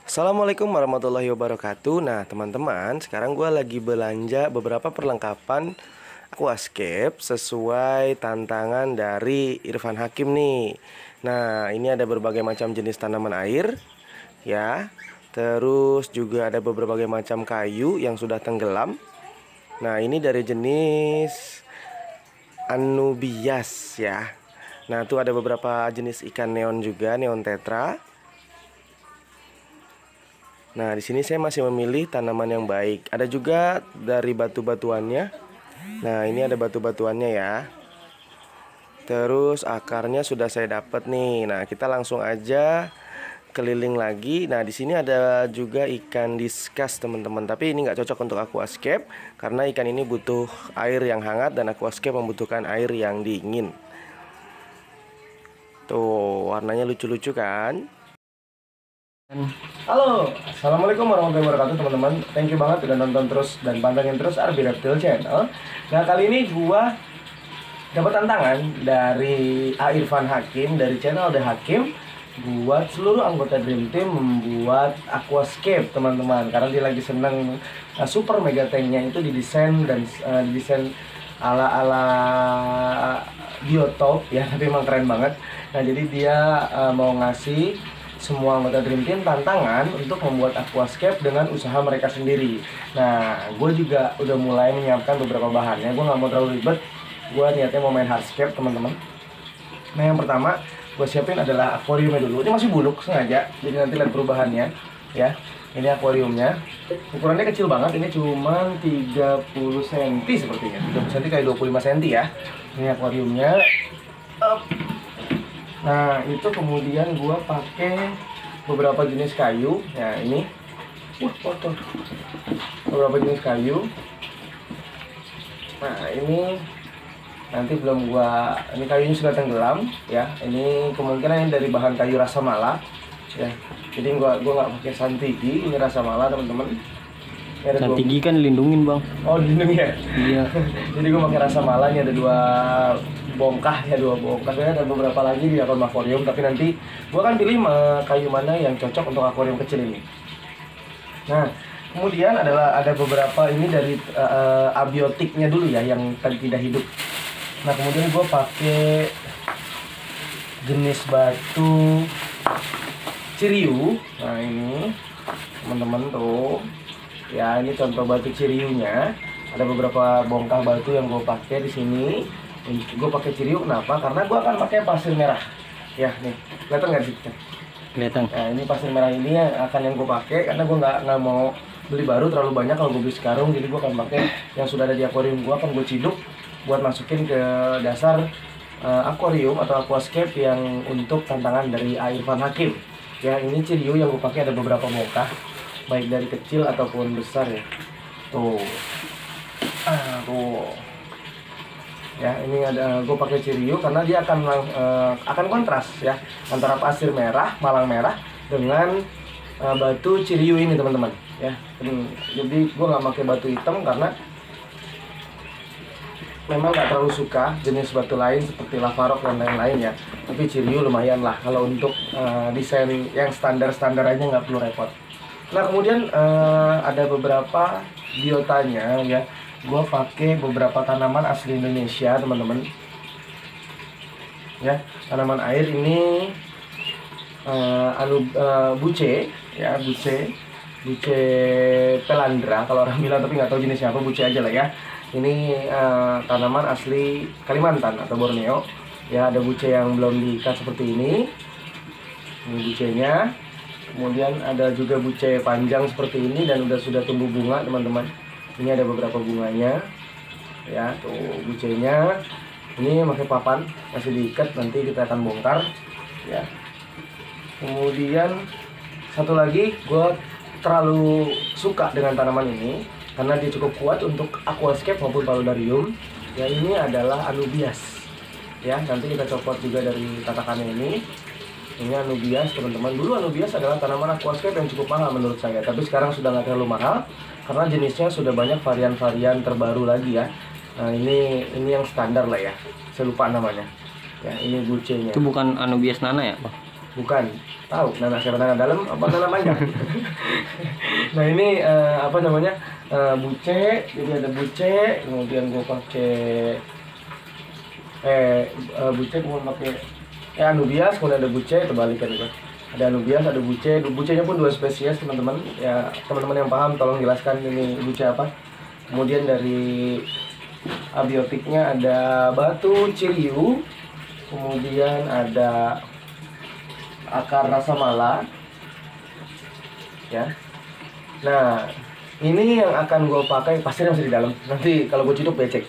Assalamualaikum warahmatullahi wabarakatuh. Nah teman-teman, sekarang gue lagi belanja beberapa perlengkapan aquascape sesuai tantangan dari Irfan Hakim nih. Nah ini ada berbagai macam jenis tanaman air ya. Terus juga ada berbagai macam kayu yang sudah tenggelam. Nah ini dari jenis Anubias ya. Nah tuh ada beberapa jenis ikan neon juga, neon tetra. Nah, di sini saya masih memilih tanaman yang baik. Ada juga dari batu-batuannya. Nah, ini ada batu-batuannya ya. Terus akarnya sudah saya dapat nih. Nah, kita langsung aja keliling lagi. Nah, di sini ada juga ikan diskus, teman-teman. Tapi ini nggak cocok untuk aquascape karena ikan ini butuh air yang hangat dan aquascape membutuhkan air yang dingin. Tuh, warnanya lucu-lucu kan? Halo, assalamualaikum warahmatullahi wabarakatuh teman-teman. Thank you banget udah nonton terus dan pantengin terus RB Reptile Channel. Nah kali ini gua dapat tantangan dari Irfan Hakim dari channel The Hakim buat seluruh anggota Dream Team membuat aquascape teman-teman. Karena dia lagi seneng super mega tanknya itu didesain dan didesain ala-ala biotop ya, tapi emang keren banget. Nah jadi dia mau ngasih semua anggota Dream Team tantangan untuk membuat aquascape dengan usaha mereka sendiri. Nah, gue juga udah mulai menyiapkan beberapa bahannya. Gue nggak mau terlalu ribet. Gue niatnya mau main hardscape, teman-teman. Nah, yang pertama gue siapin adalah akuariumnya dulu. Ini masih buluk sengaja, jadi nanti lihat perubahannya. Ya, ini akuariumnya. Ukurannya kecil banget. Ini cuma 30 cm sepertinya. 30 cm kayak 25 cm ya. Ini akuariumnya. Nah itu kemudian gua pakai beberapa jenis kayu. Ya ini, kotor. Beberapa jenis kayu. Nah ini nanti belum ini kayunya sudah tenggelam ya. Ini kemungkinan ini dari bahan kayu rasa mala ya. Jadi gua nggak pakai santigi, ini rasa mala teman-teman. Santigi kan dilindungin bang. Oh dilindungi ya? Iya. Jadi gua pakai rasa mala, ini ada dua bongkah ya, dua bongkah. Ada beberapa lagi di akun akuarium, tapi nanti gua akan pilih kayu mana yang cocok untuk akuarium kecil ini. Nah kemudian ada beberapa ini dari abiotiknya dulu ya, yang tadi tidak hidup. Nah kemudian gua pakai jenis batu ciriu. Nah ini teman-teman tuh ya, ini contoh batu ciriunya. Ada beberapa bongkah batu yang gue pakai di sini. Gue pakai ciriu kenapa? Karena gue akan pakai pasir merah. Ya nih, kelihatan nggak sih? Kelihatan. Nah ini pasir merah ini yang gue pakai karena gue nggak mau beli baru terlalu banyak kalau gue beli sekarang. Jadi gue akan pakai yang sudah ada di akuarium gue, akan gue ciduk buat masukin ke dasar akuarium atau aquascape yang untuk tantangan dari Irfan Hakim. Ya ini ciriu yang gue pakai ada beberapa bongkah, baik dari kecil ataupun besar ya. Tuh. Tuh. Ya, ini ada gue pakai ciriu karena dia akan kontras ya antara pasir merah, malang merah dengan batu ciriu ini teman-teman ya. Jadi gue nggak pakai batu hitam karena memang nggak terlalu suka jenis batu lain seperti lava rock dan lain-lain ya. Tapi ciriu lumayan lah kalau untuk desain yang standar-standar aja nggak perlu repot. Nah kemudian ada beberapa biotanya ya. Gue pakai beberapa tanaman asli Indonesia teman-teman. Ya, tanaman air ini buce ya, buce pelandra kalau orang bilang, tapi nggak tahu jenisnya apa, buce aja lah ya. Ini tanaman asli Kalimantan atau Borneo. Ya, ada buce yang belum diikat seperti ini. Ini bucenya. Kemudian ada juga buce panjang seperti ini dan sudah tumbuh bunga teman-teman. Ini ada beberapa bunganya ya, tuh bucenya. Ini pakai papan, masih diikat, nanti kita akan bongkar ya. Kemudian satu lagi, gue terlalu suka dengan tanaman ini karena dia cukup kuat untuk aquascape maupun paludarium ya. Ini adalah Anubias ya. Nanti kita copot juga dari tatakannya ini. Ini Anubias teman-teman. Dulu Anubias adalah tanaman aquascape yang cukup mahal menurut saya, tapi sekarang sudah nggak terlalu mahal karena jenisnya sudah banyak varian-varian terbaru lagi ya. Nah ini yang standar lah ya. Saya lupa namanya. Ya ini bucenya. Itu bukan Anubias nana ya, Bang? Bukan. Tahu nana siapa, nana dalam apa nana panjang? Nah ini apa namanya, buce. Jadi ada buce, kemudian gue pakai buce, kemudian pakai Anubias, kemudian ada buce, terbalik kan juga. Ada Anubias, ada buce. Bucenya pun 2 spesies teman-teman. Ya teman-teman yang paham tolong jelaskan ini buce apa. Kemudian dari abiotiknya ada batu ciriu, kemudian ada akar rasa mala, ya. Nah ini yang akan gue pakai, pasirnya masih di dalam. Nanti kalau gue cukup becek.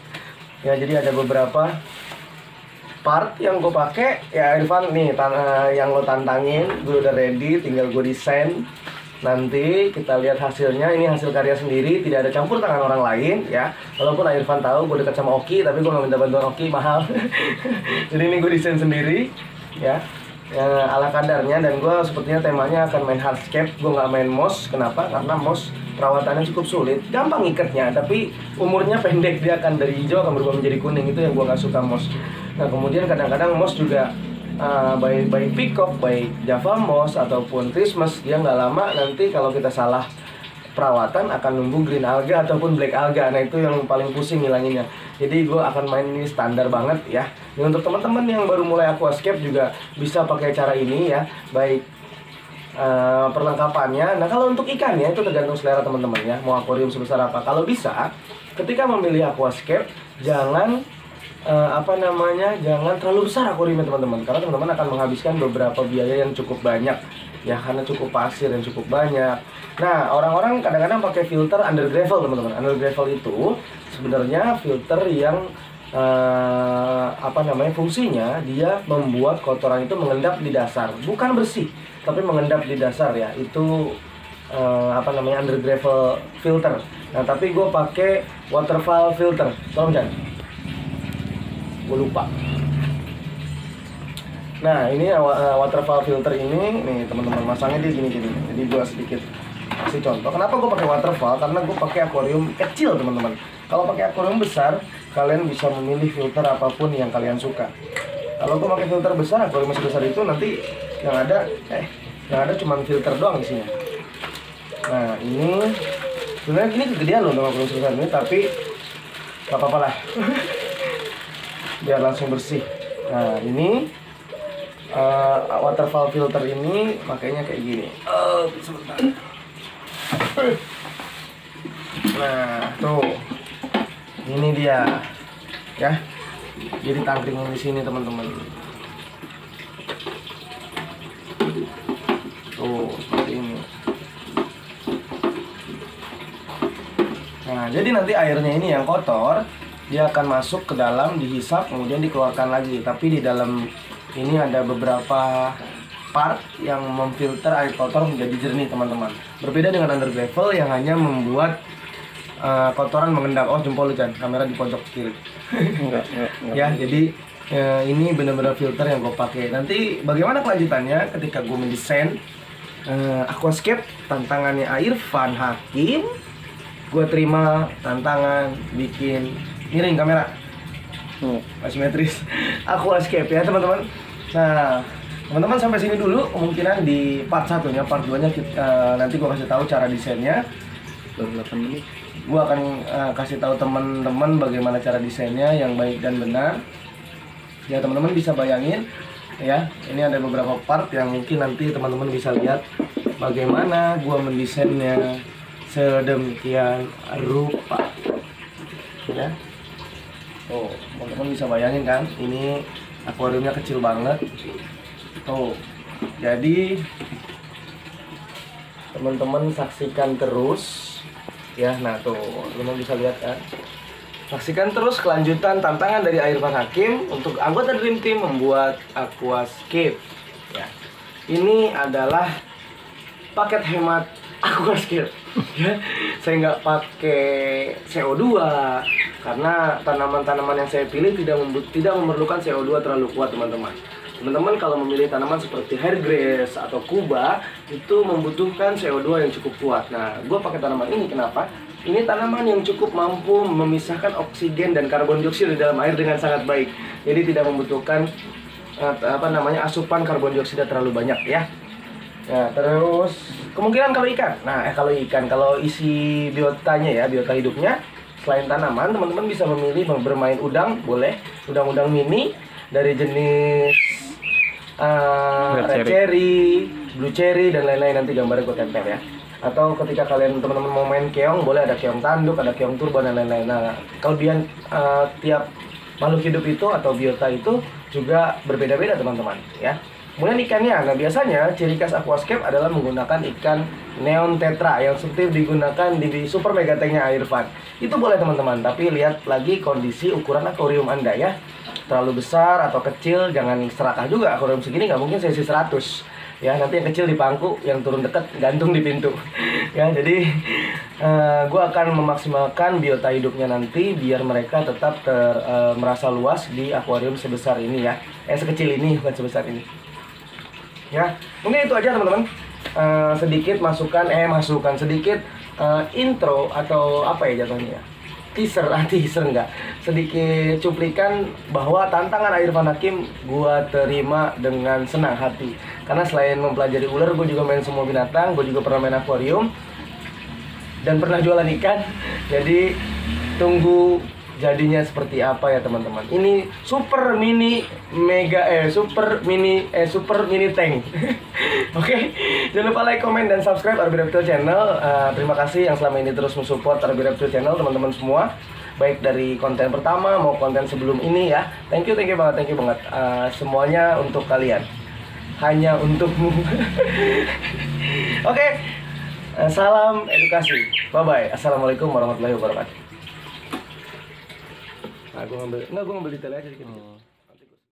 Ya jadi ada beberapa part yang gue pakai ya. Irfan nih yang lo tantangin, gue udah ready, tinggal gue desain. Nanti kita lihat hasilnya. Ini hasil karya sendiri, tidak ada campur tangan orang lain ya. Walaupun Irfan tahu gue dekat sama Oki, tapi gue nggak minta bantuan Oki, mahal. Jadi ini gue desain sendiri ya, ala kadarnya. Dan gue sepertinya temanya akan main hardscape, gue nggak main moss. Kenapa? Karena moss perawatannya cukup sulit, gampang ikatnya, tapi umurnya pendek. Dia akan dari hijau akan berubah menjadi kuning, itu yang gue nggak suka moss. Nah kemudian kadang-kadang moss juga baik peacock, baik java moss ataupun Christmas, dia nggak lama nanti kalau kita salah perawatan akan numbuh green alga ataupun black alga. Nah itu yang paling pusing ngilanginnya. Jadi gue akan main ini standar banget ya. Ini untuk teman-teman yang baru mulai aquascape juga bisa pakai cara ini ya, baik perlengkapannya. Nah kalau untuk ikannya itu tergantung selera teman-teman ya, mau akuarium sebesar apa. Kalau bisa ketika memilih aquascape jangan jangan terlalu besar akuariumnya teman-teman, karena teman-teman akan menghabiskan beberapa biaya yang cukup banyak ya, karena cukup pasir yang cukup banyak. Nah orang-orang kadang-kadang pakai filter under gravel teman-teman. Under gravel itu sebenarnya filter yang fungsinya dia membuat kotoran itu mengendap di dasar, bukan bersih tapi mengendap di dasar ya. Itu under gravel filter. Nah tapi gue pakai waterfall filter. Tolong jangan, gue lupa. Nah ini waterfall filter ini nih teman-teman, masangnya dia gini-gini. Jadi gue sedikit kasih contoh. Kenapa gue pakai waterfall? Karena gue pakai akuarium kecil teman-teman. Kalau pakai akuarium besar, kalian bisa memilih filter apapun yang kalian suka. Kalau gue pakai filter besar, akuarium sebesar itu nanti yang ada cuma filter doang isinya. Nah ini sebenarnya ini kegedean loh untuk akuarium sebesar ini, tapi gak apa-apa lah. Biar langsung bersih. Nah ini waterfall filter ini makanya kayak gini. Sebentar. Nah tuh, ini dia ya. Jadi tangkringin di sini teman-teman. Tuh seperti ini. Nah jadi nanti airnya ini yang kotor, dia akan masuk ke dalam, dihisap, kemudian dikeluarkan lagi. Tapi di dalam ini ada beberapa part yang memfilter air kotor menjadi jernih teman-teman. Berbeda dengan under gravel yang hanya membuat kotoran mengendap. Oh jempol lu Chan, kamera di pojok kiri. Enggak. Ya jadi ini benar-benar filter yang gue pakai. Nanti bagaimana kelanjutannya ketika gue mendesain aquascape tantangannya Irfan Hakim. Gue terima tantangan bikin miring kamera asimetris aquascape ya teman-teman. Nah teman-teman sampai sini dulu, kemungkinan di part 1-nya, part 2-nya nanti gue kasih tahu cara desainnya. Baru 8 menit. Gue akan kasih tahu teman-teman bagaimana cara desainnya yang baik dan benar. Ya teman-teman bisa bayangin ya, ini ada beberapa part yang mungkin nanti teman-teman bisa lihat bagaimana gue mendesainnya sedemikian rupa ya. Oh teman-teman bisa bayangin kan, ini akuariumnya kecil banget tuh. Jadi teman-teman saksikan terus ya. Nah tuh teman bisa lihat kan, saksikan terus kelanjutan tantangan dari Irfan Hakim untuk anggota Dream Team membuat aquascape ya. Ini adalah paket hemat aquascape. Ya, saya nggak pakai CO2 karena tanaman-tanaman yang saya pilih tidak memerlukan CO2 terlalu kuat, teman-teman. Teman-teman kalau memilih tanaman seperti hairgrass atau kuba itu membutuhkan CO2 yang cukup kuat. Nah, gue pakai tanaman ini kenapa? Ini tanaman yang cukup mampu memisahkan oksigen dan karbon dioksida di dalam air dengan sangat baik. Jadi tidak membutuhkan asupan karbon dioksida terlalu banyak ya. Nah, terus kemungkinan kalau isi biotanya ya, biota hidupnya selain tanaman, teman-teman bisa memilih bermain udang, boleh udang-udang mini dari jenis red cherry, blue cherry dan lain-lain, nanti gambarnya gue tempel ya. Atau ketika kalian teman-teman mau main keong, boleh ada keong tanduk, ada keong turbo dan lain-lain. Nah, kelebihan tiap makhluk hidup itu atau biota itu juga berbeda-beda, teman-teman ya. Kemudian ikannya, nah biasanya ciri khas aquascape adalah menggunakan ikan neon tetra yang seperti digunakan di super mega tanknya Airfan. Itu boleh teman-teman, tapi lihat lagi kondisi ukuran akuarium Anda ya. Terlalu besar atau kecil, jangan serakah juga. Akuarium segini nggak mungkin sesi 100 ya, nanti yang kecil di pangku, yang turun dekat gantung di pintu ya. Jadi gue akan memaksimalkan biota hidupnya nanti biar mereka tetap merasa luas di akuarium sebesar ini ya, sekecil ini bukan sebesar ini ya. Mungkin itu aja teman-teman, sedikit sedikit intro atau apa ya jatuhnya ya, teaser enggak, sedikit cuplikan bahwa tantangan Irfan Hakim gua terima dengan senang hati. Karena selain mempelajari ular, gue juga main semua binatang, gue juga pernah main akuarium dan pernah jualan ikan. Jadi tunggu jadinya seperti apa ya teman-teman. Ini super mini tank. Oke, jangan lupa like, comment, dan subscribe Arby Reptile Channel. Terima kasih yang selama ini terus mensupport Arby Reptile Channel, teman-teman semua. Baik dari konten pertama mau konten sebelum ini ya. Thank you banget. Semuanya untuk kalian. Hanya untukmu. Oke, salam edukasi. Bye-bye. Assalamualaikum warahmatullahi wabarakatuh. Nah, gue ngambil detail aja dikit.